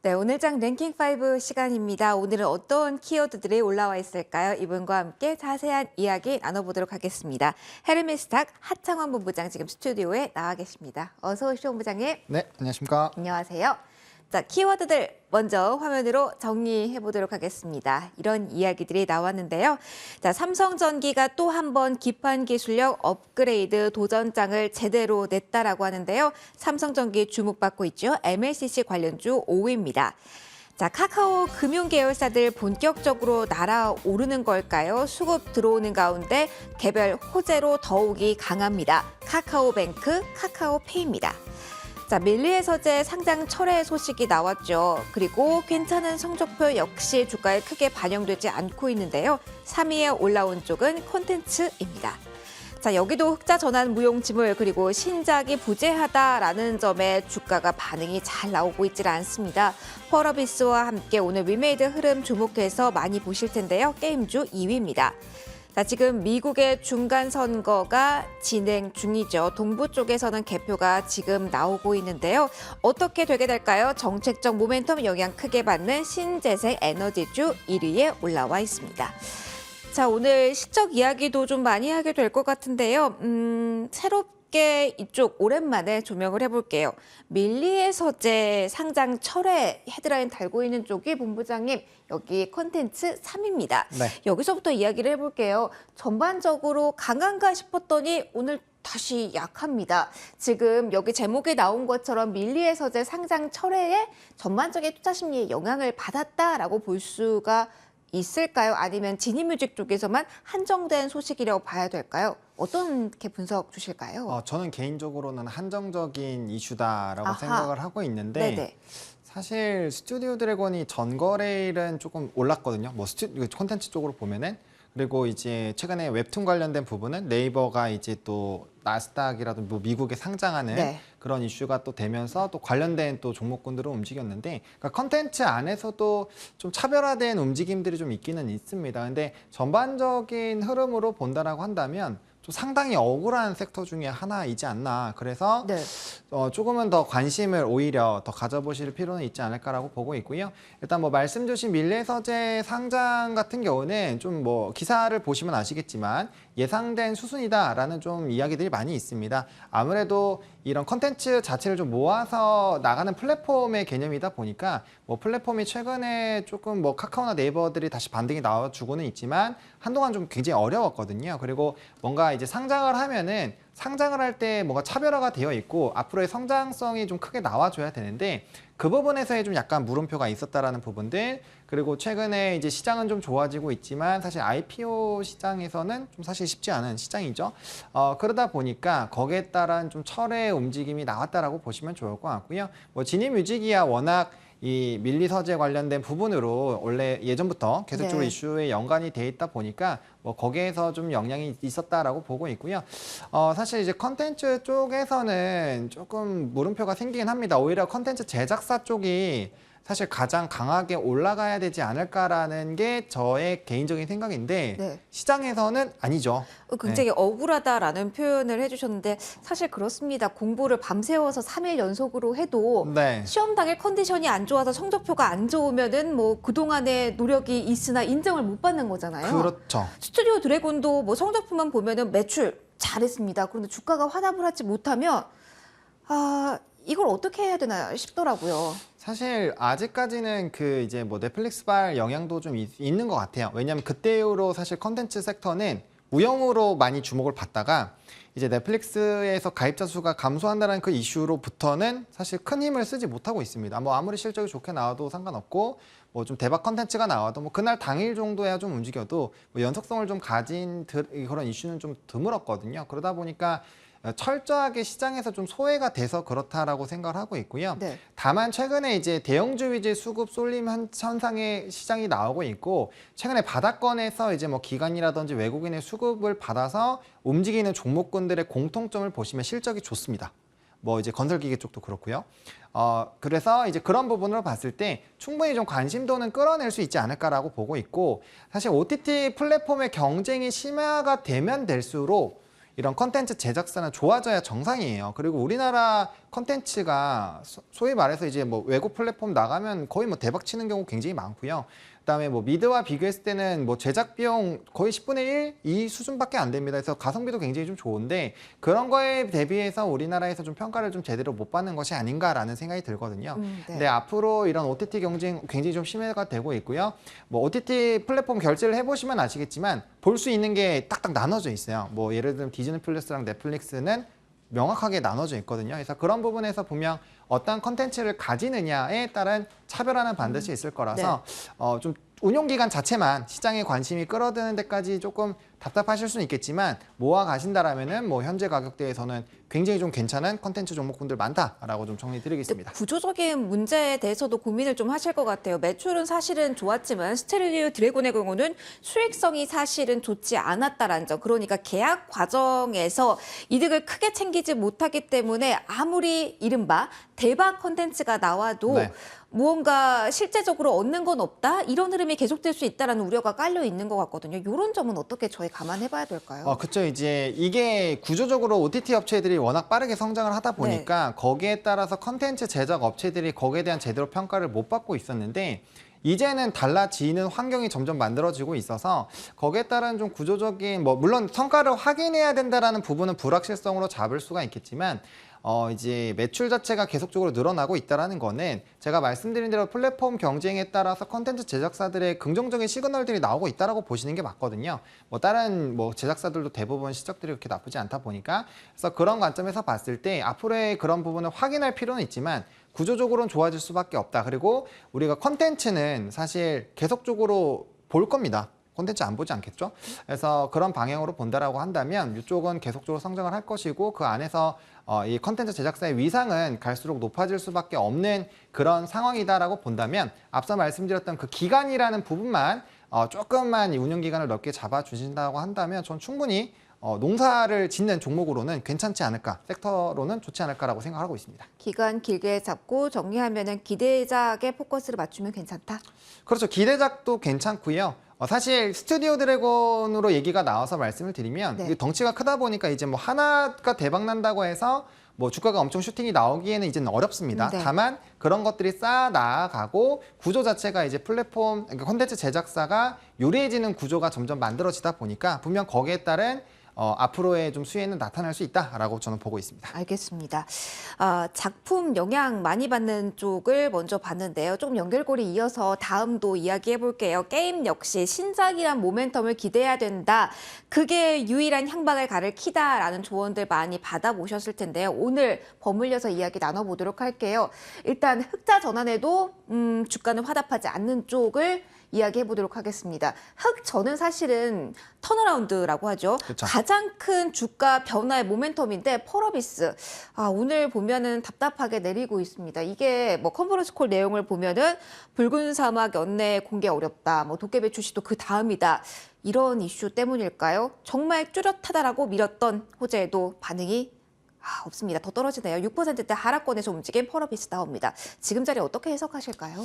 네, 오늘장 랭킹 5 시간입니다. 오늘은 어떤 키워드들이 올라와 있을까요? 이분과 함께 자세한 이야기 나눠보도록 하겠습니다. 헤르메스탁 하창원 본부장 지금 스튜디오에 나와 계십니다. 어서 오시죠, 본부장님. 네, 안녕하십니까. 안녕하세요. 자, 키워드들 먼저 화면으로 정리해 보도록 하겠습니다. 이런 이야기들이 나왔는데요. 자, 삼성전기가 또 한 번 기판 기술력 업그레이드 도전장을 제대로 냈다라고 하는데요. 삼성전기 주목받고 있죠. MLCC 관련주 5위입니다. 자, 카카오 금융 계열사들 본격적으로 날아오르는 걸까요? 수급 들어오는 가운데 개별 호재로 더욱이 강합니다. 카카오뱅크, 카카오페이입니다. 자, 밀리의 서재 상장 철회 소식이 나왔죠. 그리고 괜찮은 성적표 역시 주가에 크게 반영되지 않고 있는데요. 3위에 올라온 쪽은 콘텐츠입니다. 자, 여기도 흑자 전환 무용지물 그리고 신작이 부재하다라는 점에 주가가 반응이 잘 나오고 있질 않습니다. 펄어비스와 함께 오늘 위메이드 흐름 주목해서 많이 보실 텐데요. 게임주 2위입니다. 자, 지금 미국의 중간 선거가 진행 중이죠. 동부 쪽에서는 개표가 지금 나오고 있는데요. 어떻게 되게 될까요? 정책적 모멘텀 영향 크게 받는 신재생 에너지주 1위에 올라와 있습니다. 자, 오늘 시적 이야기도 좀 많이 하게 될 것 같은데요. 새롭게 이쪽 오랜만에 조명을 해볼게요. 밀리의 서재 상장 철회 헤드라인 달고 있는 쪽이 본부장님 여기 콘텐츠 3위입니다. 네. 여기서부터 이야기를 해볼게요. 전반적으로 강한가 싶었더니 오늘 다시 약합니다. 지금 여기 제목에 나온 것처럼 밀리의 서재 상장 철회에 전반적인 투자 심리에 영향을 받았다라고 볼 수가 있을까요? 아니면 지니뮤직 쪽에서만 한정된 소식이라고 봐야 될까요? 어떻게 분석 주실까요? 저는 개인적으로는 한정적인 이슈다라고 아하. 생각을 하고 있는데 네네. 사실 스튜디오 드래곤이 전거래일은 조금 올랐거든요. 뭐 콘텐츠 쪽으로 보면은. 그리고 이제 최근에 웹툰 관련된 부분은 네이버가 이제 또 나스닥이라든지 뭐 미국에 상장하는 네. 그런 이슈가 또 되면서 또 관련된 또 종목군들을 움직였는데, 그러니까 컨텐츠 안에서도 좀 차별화된 움직임들이 좀 있기는 있습니다. 근데 전반적인 흐름으로 본다라고 한다면 좀 상당히 억울한 섹터 중에 하나이지 않나. 그래서 네. 조금은 더 관심을 오히려 더 가져보실 필요는 있지 않을까라고 보고 있고요. 일단 뭐 말씀 주신 밀레서재 상장 같은 경우는 좀 뭐 기사를 보시면 아시겠지만 예상된 수순이다라는 좀 이야기들이 많이 있습니다. 아무래도 이런 컨텐츠 자체를 좀 모아서 나가는 플랫폼의 개념이다 보니까 뭐 플랫폼이 최근에 조금 뭐 카카오나 네이버들이 다시 반등이 나와주고는 있지만 한동안 좀 굉장히 어려웠거든요. 그리고 뭔가 이제 상장을 하면은 상장을 할 때 뭔가 차별화가 되어 있고 앞으로의 성장성이 좀 크게 나와줘야 되는데 그 부분에서의 좀 약간 물음표가 있었다라는 부분들, 그리고 최근에 이제 시장은 좀 좋아지고 있지만 사실 IPO 시장에서는 좀 사실 쉽지 않은 시장이죠. 그러다 보니까 거기에 따른 좀 철회의 움직임이 나왔다라고 보시면 좋을 것 같고요. 뭐 지니뮤직이야 워낙 이 밀리 서재 관련된 부분으로 원래 예전부터 계속적으로 네. 이슈에 연관이 돼 있다 보니까 뭐 거기에서 좀 영향이 있었다라고 보고 있고요. 사실 이제 컨텐츠 쪽에서는 조금 물음표가 생기긴 합니다. 오히려 컨텐츠 제작사 쪽이 사실 가장 강하게 올라가야 되지 않을까라는 게 저의 개인적인 생각인데 네. 시장에서는 아니죠. 굉장히 억울하다라는 표현을 해주셨는데 사실 그렇습니다. 공부를 밤새워서 3일 연속으로 해도 네. 시험 당일 컨디션이 안 좋아서 성적표가 안 좋으면은 뭐 그동안의 노력이 있으나 인정을 못 받는 거잖아요. 그렇죠. 스튜디오 드래곤도 뭐 성적표만 보면은 매출 잘했습니다. 그런데 주가가 화답을 하지 못하면 이걸 어떻게 해야 되나 싶더라고요. 사실 아직까지는 그 이제 뭐 넷플릭스발 영향도 좀 있는 것 같아요. 왜냐하면 그때 이후로 사실 컨텐츠 섹터는 우영우로 많이 주목을 받다가 이제 넷플릭스에서 가입자 수가 감소한다는 그 이슈로부터는 사실 큰 힘을 쓰지 못하고 있습니다. 뭐 아무리 실적이 좋게 나와도 상관없고 뭐 좀 대박 컨텐츠가 나와도 뭐 그날 당일 정도야 좀 움직여도 뭐 연속성을 좀 가진 그런 이슈는 좀 드물었거든요. 그러다 보니까 철저하게 시장에서 좀 소외가 돼서 그렇다라고 생각을 하고 있고요. 네. 다만 최근에 이제 대형주 위주 수급 쏠림 현상의 시장이 나오고 있고, 최근에 바닥권에서 이제 뭐 기관이라든지 외국인의 수급을 받아서 움직이는 종목군들의 공통점을 보시면 실적이 좋습니다. 뭐 이제 건설기계 쪽도 그렇고요. 그래서 이제 그런 부분으로 봤을 때 충분히 좀 관심도는 끌어낼 수 있지 않을까라고 보고 있고, 사실 OTT 플랫폼의 경쟁이 심화가 되면 될수록 이런 컨텐츠 제작사는 좋아져야 정상이에요. 그리고 우리나라 컨텐츠가 소위 말해서 이제 뭐 외국 플랫폼 나가면 거의 뭐 대박 치는 경우 굉장히 많고요. 그다음에 뭐 미드와 비교했을 때는 뭐 제작 비용 거의 10분의 1 이 수준밖에 안 됩니다. 그래서 가성비도 굉장히 좀 좋은데 그런 거에 대비해서 우리나라에서 좀 평가를 좀 제대로 못 받는 것이 아닌가라는 생각이 들거든요. 네. 근데 앞으로 이런 OTT 경쟁 굉장히 좀 심화가 되고 있고요. 뭐 OTT 플랫폼 결제를 해보시면 아시겠지만 볼 수 있는 게 딱딱 나눠져 있어요. 뭐 예를 들면 디즈니 플러스랑 넷플릭스는 명확하게 나눠져 있거든요. 그래서 그런 부분에서 보면 어떤 컨텐츠를 가지느냐에 따른 차별화는 반드시 있을 거라서 좀 운용 기간 자체만 시장에 관심이 끌어드는 데까지 조금 답답하실 수는 있겠지만 모아 가신다라면은 뭐 현재 가격대에서는 굉장히 좀 괜찮은 컨텐츠 종목군들 많다라고 좀 정리드리겠습니다. 구조적인 문제에 대해서도 고민을 좀 하실 것 같아요. 매출은 사실은 좋았지만 스테리오 드래곤의 경우는 수익성이 사실은 좋지 않았다라는 점. 그러니까 계약 과정에서 이득을 크게 챙기지 못하기 때문에 아무리 이른바 대박 컨텐츠가 나와도 네. 무언가 실제적으로 얻는 건 없다? 이런 흐름이 계속될 수 있다는 우려가 깔려 있는 것 같거든요. 이런 점은 어떻게 저희 감안해 봐야 될까요? 그렇죠. 이제 이게 구조적으로 OTT 업체들이 워낙 빠르게 성장을 하다 보니까 거기에 따라서 컨텐츠 제작 업체들이 거기에 대한 제대로 평가를 못 받고 있었는데 이제는 달라지는 환경이 점점 만들어지고 있어서 거기에 따른 좀 구조적인 뭐 물론 성과를 확인해야 된다라는 부분은 불확실성으로 잡을 수가 있겠지만 이제 매출 자체가 계속적으로 늘어나고 있다라는 거는 제가 말씀드린 대로 플랫폼 경쟁에 따라서 컨텐츠 제작사들의 긍정적인 시그널들이 나오고 있다라고 보시는 게 맞거든요. 뭐 다른 뭐 제작사들도 대부분 실적들이 그렇게 나쁘지 않다 보니까 그래서 그런 관점에서 봤을 때 앞으로의 그런 부분을 확인할 필요는 있지만 구조적으로는 좋아질 수밖에 없다. 그리고 우리가 컨텐츠는 사실 계속적으로 볼 겁니다. 콘텐츠 안 보지 않겠죠? 그래서 그런 방향으로 본다라고 한다면 이쪽은 계속적으로 성장을 할 것이고 그 안에서 이 콘텐츠 제작사의 위상은 갈수록 높아질 수밖에 없는 그런 상황이다라고 본다면 앞서 말씀드렸던 그 기간이라는 부분만 조금만 이 운영 기간을 넓게 잡아주신다고 한다면 전 충분히 농사를 짓는 종목으로는 괜찮지 않을까, 섹터로는 좋지 않을까라고 생각하고 있습니다. 기간 길게 잡고 정리하면은 기대작에 포커스를 맞추면 괜찮다. 그렇죠. 기대작도 괜찮고요. 사실 스튜디오 드래곤으로 얘기가 나와서 말씀을 드리면 이게 덩치가 크다 보니까 이제 뭐 하나가 대박 난다고 해서 뭐 주가가 엄청 슈팅이 나오기에는 이제는 어렵습니다. 다만 그런 것들이 쌓아 나아가고 구조 자체가 이제 플랫폼, 그러니까 콘텐츠 제작사가 유리해지는 구조가 점점 만들어지다 보니까 분명 거기에 따른 앞으로의 좀 수혜는 나타날 수 있다라고 저는 보고 있습니다. 알겠습니다. 작품 영향 많이 받는 쪽을 먼저 봤는데요. 조금 연결고리 이어서 다음도 이야기해 볼게요. 게임 역시 신작이란 모멘텀을 기대해야 된다. 그게 유일한 향방을 가를 키다라는 조언들 많이 받아보셨을 텐데요. 오늘 버물려서 이야기 나눠보도록 할게요. 일단 흑자 전환에도 주가는 화답하지 않는 쪽을 이야기해 보도록 하겠습니다. 흑전은 사실은 턴어라운드라고 하죠. 그쵸. 가장 큰 주가 변화의 모멘텀인데 펄어비스 오늘 보면은 답답하게 내리고 있습니다. 이게 뭐 컨퍼런스 콜 내용을 보면은 붉은 사막 연내 공개 어렵다. 뭐 도깨비 출시도 그 다음이다. 이런 이슈 때문일까요? 정말 뚜렷하다라고 밀었던 호재에도 반응이 없습니다. 더 떨어지네요. 6%대 하락권에서 움직인 펄어비스 나옵니다. 지금 자리 어떻게 해석하실까요?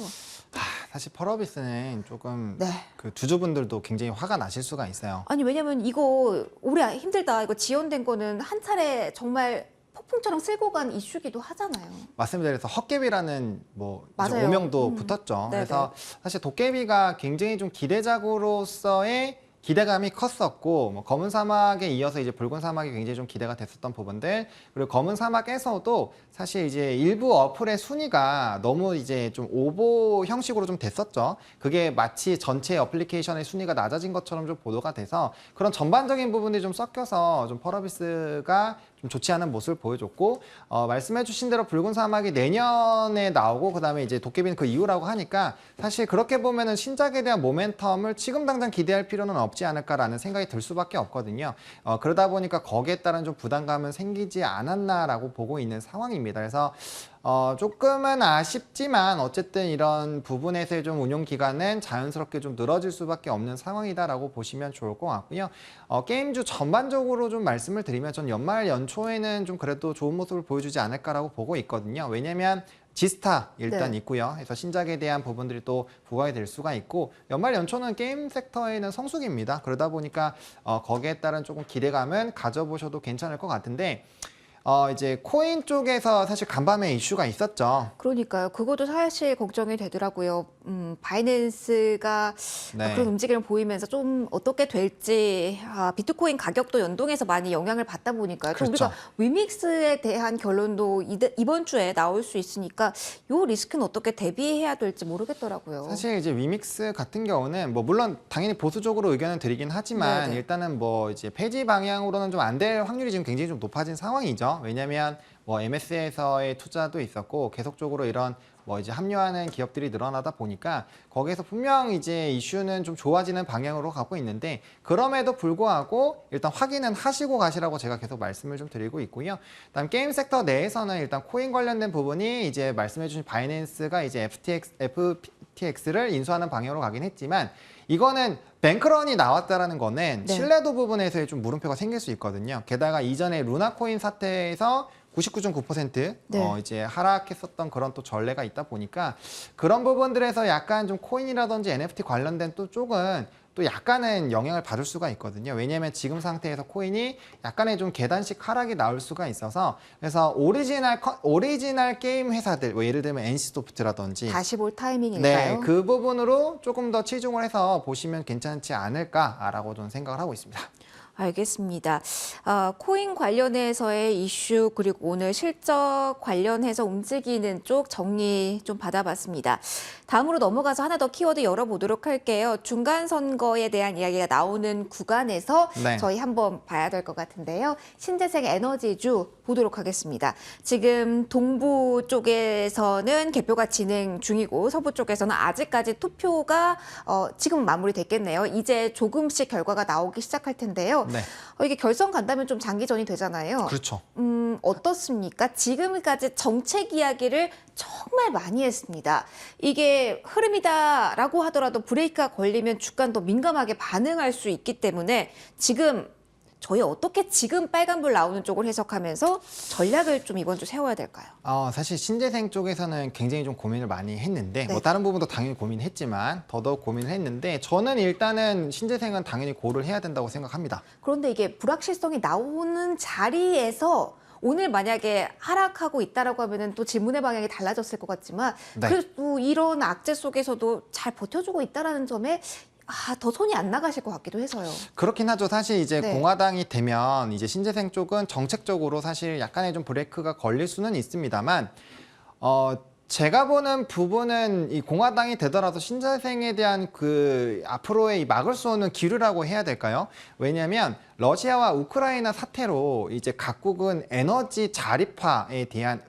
사실 펄어비스는 조금 네. 그 주주분들도 굉장히 화가 나실 수가 있어요. 아니 왜냐면 이거 올해 힘들다. 이거 지연된 거는 한 차례 정말 폭풍처럼 쓸고 간 이슈기도 하잖아요. 맞습니다. 그래서 헛개비라는 뭐 이제 맞아요. 오명도 붙었죠. 네네. 그래서 사실 도깨비가 굉장히 좀 기대작으로서의 기대감이 컸었고 뭐 검은 사막에 이어서 이제 붉은 사막이 굉장히 좀 기대가 됐었던 부분들 그리고 검은 사막에서도 사실 이제 일부 어플의 순위가 너무 이제 좀 오보 형식으로 좀 됐었죠. 그게 마치 전체 어플리케이션의 순위가 낮아진 것처럼 좀 보도가 돼서 그런 전반적인 부분들이 좀 섞여서 좀 펄어비스가 좀 좋지 않은 모습을 보여줬고 말씀해주신 대로 붉은 사막이 내년에 나오고 그다음에 이제 도깨비는 그 이후라고 하니까 사실 그렇게 보면은 신작에 대한 모멘텀을 지금 당장 기대할 필요는 없지 않을까라는 생각이 들 수밖에 없거든요. 그러다 보니까 거기에 따른 좀 부담감은 생기지 않았나라고 보고 있는 상황입니다. 그래서 조금은 아쉽지만 어쨌든 이런 부분에서의 좀 운용 기간은 자연스럽게 좀 늘어질 수밖에 없는 상황이다라고 보시면 좋을 것 같고요. 게임주 전반적으로 좀 말씀을 드리면 전 연말 연초에는 좀 그래도 좋은 모습을 보여주지 않을까라고 보고 있거든요. 왜냐면 지스타 일단 있고요. 그래서 신작에 대한 부분들이 또 부각이 될 수가 있고 연말 연초는 게임 섹터에는 성수기입니다. 그러다 보니까 거기에 따른 조금 기대감은 가져보셔도 괜찮을 것 같은데 이제 코인 쪽에서 사실 간밤에 이슈가 있었죠. 그러니까요. 그것도 사실 걱정이 되더라고요. 바이낸스가 네. 그런 움직임을 보이면서 좀 어떻게 될지 비트코인 가격도 연동해서 많이 영향을 받다 보니까요. 또 그렇죠. 우리가 위믹스에 대한 결론도 이번 주에 나올 수 있으니까 요 리스크는 어떻게 대비해야 될지 모르겠더라고요. 사실 이제 위믹스 같은 경우는 뭐 물론 당연히 보수적으로 의견을 드리긴 하지만 네네. 일단은 뭐 이제 폐지 방향으로는 좀 안 될 확률이 지금 굉장히 좀 높아진 상황이죠. 왜냐하면 뭐 MS에서의 투자도 있었고 계속적으로 이런 뭐 이제 합류하는 기업들이 늘어나다 보니까 거기에서 분명 이제 이슈는 좀 좋아지는 방향으로 가고 있는데 그럼에도 불구하고 일단 확인은 하시고 가시라고 제가 계속 말씀을 좀 드리고 있고요. 다음 게임 섹터 내에서는 일단 코인 관련된 부분이 이제 말씀해주신 바이낸스가 이제 FTX를 인수하는 방향으로 가긴 했지만 이거는 뱅크런이 나왔다라는 거는 네. 신뢰도 부분에서의 좀 물음표가 생길 수 있거든요. 게다가 이전에 루나코인 사태에서 99.9% 네. 이제 하락했었던 그런 또 전례가 있다 보니까 그런 부분들에서 약간 좀 코인이라든지 NFT 관련된 또 쪽은 또 약간은 영향을 받을 수가 있거든요. 왜냐하면 지금 상태에서 코인이 약간의 좀 계단식 하락이 나올 수가 있어서 그래서 오리지널 게임 회사들 뭐 예를 들면 NC소프트라든지 다시 볼 네, 타이밍일까요? 그 부분으로 조금 더 치중을 해서 보시면 괜찮지 않을까라고 저는 생각을 하고 있습니다. 알겠습니다. 코인 관련해서의 이슈 그리고 오늘 실적 관련해서 움직이는 쪽 정리 좀 받아봤습니다. 다음으로 넘어가서 하나 더 키워드 열어보도록 할게요. 중간 선거에 대한 이야기가 나오는 구간에서 네. 저희 한번 봐야 될 것 같은데요. 신재생 에너지주 보도록 하겠습니다. 지금 동부 쪽에서는 개표가 진행 중이고 서부 쪽에서는 아직까지 투표가 지금 마무리됐겠네요. 이제 조금씩 결과가 나오기 시작할 텐데요. 네. 이게 결선 간다면 좀 장기전이 되잖아요. 그렇죠. 어떻습니까? 지금까지 정책 이야기를 정말 많이 했습니다. 이게 흐름이다라고 하더라도 브레이크가 걸리면 주가는 더 민감하게 반응할 수 있기 때문에 지금 저희 어떻게 지금 빨간불 나오는 쪽을 해석하면서 전략을 좀 이번 주 세워야 될까요? 사실 신재생 쪽에서는 굉장히 좀 고민을 많이 했는데 네. 뭐 다른 부분도 당연히 고민했지만 더더욱 고민을 했는데 저는 일단은 신재생은 당연히 고를 해야 된다고 생각합니다. 그런데 이게 불확실성이 나오는 자리에서 오늘 만약에 하락하고 있다라고 하면은 또 질문의 방향이 달라졌을 것 같지만 네. 그래도 이런 악재 속에서도 잘 버텨주고 있다라는 점에 더 손이 안 나가실 것 같기도 해서요. 그렇긴 하죠. 사실 이제 네. 공화당이 되면 이제 신재생 쪽은 정책적으로 사실 약간의 좀 브레이크가 걸릴 수는 있습니다만 제가 보는 부분은 이 공화당이 되더라도 신재생에 대한 그 앞으로의 이 막을 수 없는 기류라고 해야 될까요? 왜냐하면 러시아와 우크라이나 사태로 이제 각국은 에너지 자립화에 대한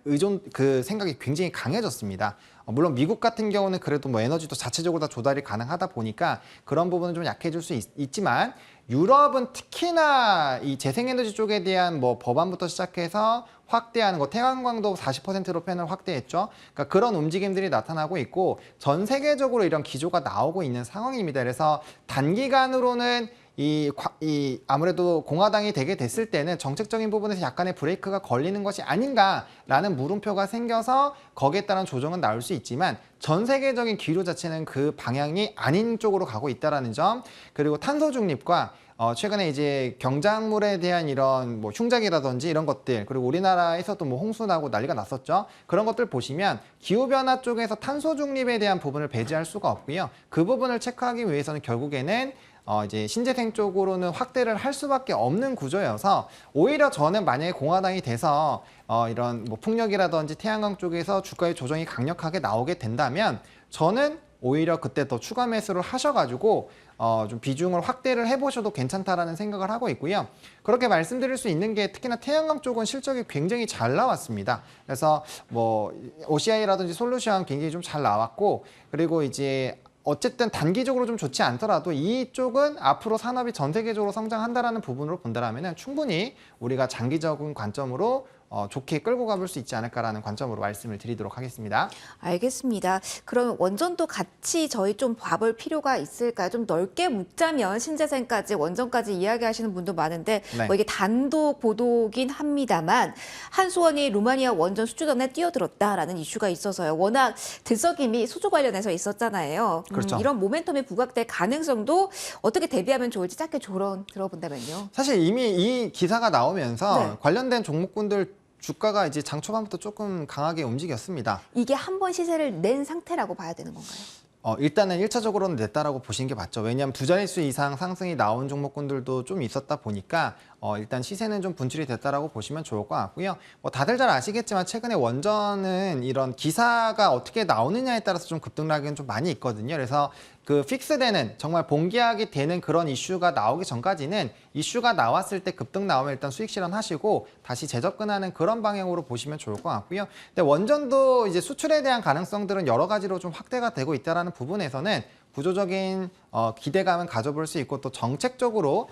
그 생각이 굉장히 강해졌습니다. 물론 미국 같은 경우는 그래도 뭐 에너지도 자체적으로 다 조달이 가능하다 보니까 그런 부분은 좀 약해질 수 있지만 유럽은 특히나 이 재생에너지 쪽에 대한 뭐 법안부터 시작해서 확대하는 거, 태양광도 40%로 펜을 확대했죠. 그러니까 그런 움직임들이 나타나고 있고 전 세계적으로 이런 기조가 나오고 있는 상황입니다. 그래서 단기간으로는 아무래도 공화당이 되게 됐을 때는 정책적인 부분에서 약간의 브레이크가 걸리는 것이 아닌가라는 물음표가 생겨서 거기에 따른 조정은 나올 수 있지만 전 세계적인 기류 자체는 그 방향이 아닌 쪽으로 가고 있다라는 점, 그리고 탄소 중립과 최근에 이제 경작물에 대한 이런 뭐 흉작이라든지 이런 것들, 그리고 우리나라에서도 뭐 홍수 나고 난리가 났었죠. 그런 것들 보시면 기후변화 쪽에서 탄소 중립에 대한 부분을 배제할 수가 없고요. 그 부분을 체크하기 위해서는 결국에는 이제 신재생 쪽으로는 확대를 할 수밖에 없는 구조여서 오히려 저는 만약에 공화당이 돼서 이런 뭐 풍력이라든지 태양광 쪽에서 주가의 조정이 강력하게 나오게 된다면 저는 오히려 그때 더 추가 매수를 하셔가지고 좀 비중을 확대를 해보셔도 괜찮다라는 생각을 하고 있고요. 그렇게 말씀드릴 수 있는 게 특히나 태양광 쪽은 실적이 굉장히 잘 나왔습니다. 그래서 뭐 OCI라든지 솔루션 굉장히 좀 잘 나왔고, 그리고 이제 어쨌든 단기적으로 좀 좋지 않더라도 이쪽은 앞으로 산업이 전 세계적으로 성장한다라는 부분으로 본다라면 충분히 우리가 장기적인 관점으로 좋게 끌고 가볼 수 있지 않을까라는 관점으로 말씀을 드리도록 하겠습니다. 알겠습니다. 그럼 원전도 같이 저희 좀 봐볼 필요가 있을까요? 좀 넓게 묻자면 신재생까지 원전까지 이야기하시는 분도 많은데 네. 뭐 이게 단독 보도긴 합니다만 한수원이 루마니아 원전 수주전에 뛰어들었다라는 이슈가 있어서요. 워낙 들썩임이 수주 관련해서 있었잖아요. 그렇죠. 이런 모멘텀이 부각될 가능성도 어떻게 대비하면 좋을지 짧게 조언 들어본다면요. 사실 이미 이 기사가 나오면서 네. 관련된 종목군들 주가가 이제 장 초반부터 조금 강하게 움직였습니다. 이게 한 번 시세를 낸 상태라고 봐야 되는 건가요? 일단은 1차적으로는 냈다라고 보시는 게 맞죠. 왜냐하면 두 자릿수 이상 상승이 나온 종목군들도 좀 있었다 보니까 일단 시세는 좀 분출이 됐다라고 보시면 좋을 것 같고요. 다들 잘 아시겠지만 최근에 원전은 이런 기사가 어떻게 나오느냐에 따라서 좀 급등락은 좀 많이 있거든요. 그래서 그 픽스되는 정말 본기약이 되는 그런 이슈가 나오기 전까지는 이슈가 나왔을 때 급등 나오면 일단 수익 실현하시고 다시 재접근하는 그런 방향으로 보시면 좋을 것 같고요. 근데 원전도 이제 수출에 대한 가능성들은 여러 가지로 좀 확대가 되고 있다라는 부분에서는 구조적인 기대감은 가져볼 수 있고 또 정책적으로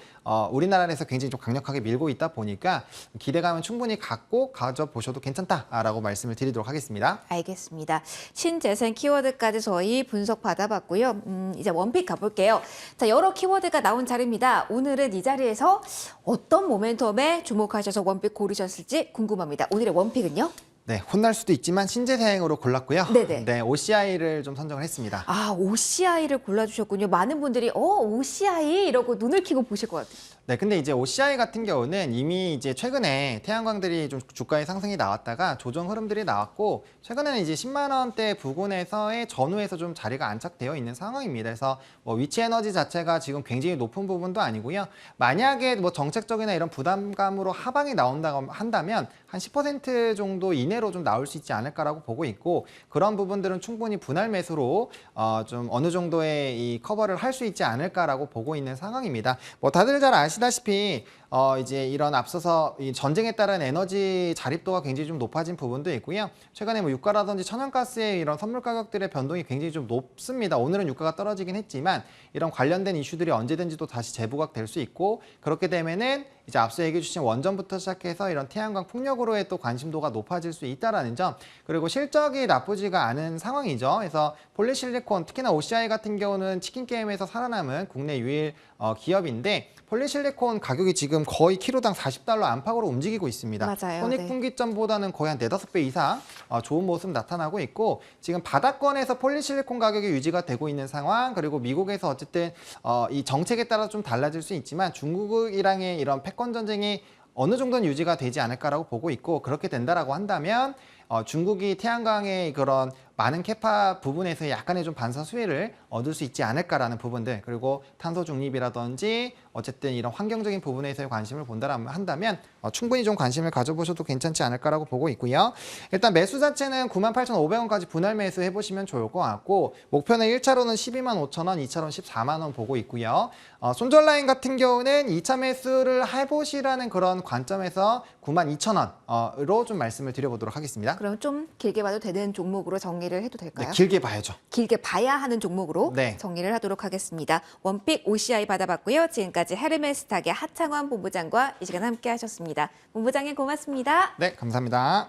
우리나라 내에서 굉장히 좀 강력하게 밀고 있다 보니까 기대감은 충분히 갖고 가져보셔도 괜찮다라고 말씀을 드리도록 하겠습니다. 알겠습니다. 신재생 키워드까지 저희 분석 받아봤고요. 이제 원픽 가볼게요. 자, 여러 키워드가 나온 자리입니다. 오늘은 이 자리에서 어떤 모멘텀에 주목하셔서 원픽 고르셨을지 궁금합니다. 오늘의 원픽은요? 네, 혼날 수도 있지만 신재생으로 골랐고요. 네네. 네, OCI를 좀 선정을 했습니다. 아, OCI를 골라주셨군요. 많은 분들이 OCI 이러고 눈을 켜고 보실 것 같아요. 네, 근데 이제 OCI 같은 경우는 이미 이제 최근에 태양광들이 좀 주가의 상승이 나왔다가 조정 흐름들이 나왔고 최근에는 이제 10만 원대 부근에서의 전후에서 좀 자리가 안착되어 있는 상황입니다. 그래서 위치 에너지 자체가 지금 굉장히 높은 부분도 아니고요. 만약에 정책적이나 이런 부담감으로 하방이 나온다고 한다면 한 10% 정도 이내로 좀 나올 수 있지 않을까라고 보고 있고 그런 부분들은 충분히 분할 매수로 좀 어느 정도의 이 커버를 할 수 있지 않을까라고 보고 있는 상황입니다. 다들 잘 아시다시피 이제 이런 앞서서 이 전쟁에 따른 에너지 자립도가 굉장히 좀 높아진 부분도 있고요. 최근에 유가라든지 천연가스의 이런 선물 가격들의 변동이 굉장히 좀 높습니다. 오늘은 유가가 떨어지긴 했지만 이런 관련된 이슈들이 언제든지 또 다시 재부각될 수 있고 그렇게 되면은 이제 앞서 얘기해 주신 원전부터 시작해서 이런 태양광 풍력으로의 또 관심도가 높아질 수 있다라는 점 그리고 실적이 나쁘지가 않은 상황이죠. 그래서 폴리실리콘 특히나 OCI 같은 경우는 치킨 게임에서 살아남은 국내 유일 기업인데 폴리실리콘 가격이 지금 거의 키로당 40달러 안팎으로 움직이고 있습니다. 맞아요. 손익분기점보다는 거의 한 4-5배 이상 좋은 모습 나타나고 있고 지금 바닥권에서 폴리실리콘 가격이 유지가 되고 있는 상황 그리고 미국에서 어쨌든 이 정책에 따라 좀 달라질 수 있지만 중국이랑의 이런 패권 전쟁이 어느 정도는 유지가 되지 않을까라고 보고 있고 그렇게 된다라고 한다면 중국이 태양광의 그런 많은 캐파 부분에서 약간의 좀 반사 수혜를 얻을 수 있지 않을까라는 부분들 그리고 탄소 중립이라든지 어쨌든 이런 환경적인 부분에서의 관심을 본다라고 한다면 충분히 좀 관심을 가져보셔도 괜찮지 않을까라고 보고 있고요. 일단 매수 자체는 98,500원까지 분할 매수 해보시면 좋을 것 같고 목표는 1차로는 125,000원, 2차로는 14만원 보고 있고요. 손절 라인 같은 경우는 2차 매수를 해보시라는 그런 관점에서 92,000원으로 좀 말씀을 드려보도록 하겠습니다. 그럼 좀 길게 봐도 되는 종목으로 정리를 해도 될까요? 네, 길게 봐야죠. 길게 봐야 하는 종목으로 네. 정리를 하도록 하겠습니다. 원픽 OCI 받아봤고요. 지금까지 헤르메스탁의 하창원 본부장과 이 시간 함께 하셨습니다. 본부장님 고맙습니다. 네, 감사합니다.